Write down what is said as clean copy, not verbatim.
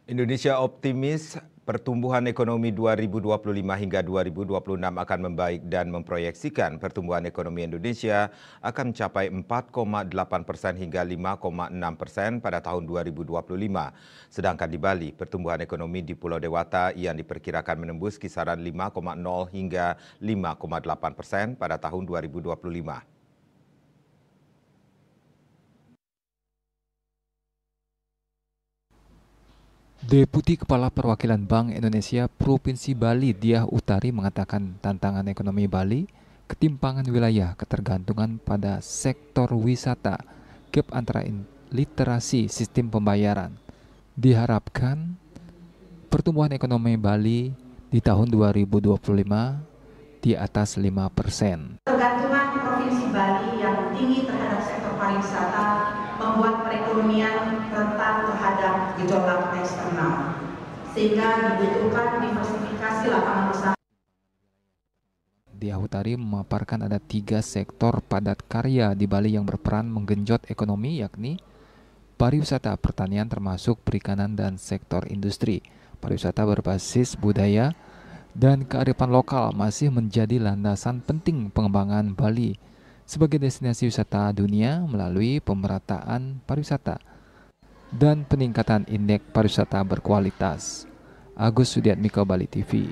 Indonesia optimis pertumbuhan ekonomi 2025 hingga 2026 akan membaik dan memproyeksikan pertumbuhan ekonomi Indonesia akan mencapai 4,8% hingga 5,6% pada tahun 2025. Sedangkan di Bali, pertumbuhan ekonomi di Pulau Dewata yang diperkirakan menembus kisaran 5,0 hingga 5,8% pada tahun 2025. Deputi Kepala Perwakilan Bank Indonesia Provinsi Bali Diah Utari mengatakan tantangan ekonomi Bali, ketimpangan wilayah, ketergantungan pada sektor wisata, gap antara literasi sistem pembayaran. Diharapkan pertumbuhan ekonomi Bali di tahun 2025 di atas 5%. Ketergantungan Provinsi Bali yang tinggi terhadap sektor pariwisata membuat perekonomian rentan terhadap gejolak eksternal, sehingga dibutuhkan diversifikasi lapangan usaha. Diah Utari memaparkan ada 3 sektor padat karya di Bali yang berperan menggenjot ekonomi, yakni pariwisata, pertanian termasuk perikanan, dan sektor industri. Pariwisata berbasis budaya dan kearifan lokal masih menjadi landasan penting pengembangan Bali sebagai destinasi wisata dunia melalui pemerataan pariwisata dan peningkatan indeks pariwisata berkualitas. Agus Sudiatmiko, Bali TV.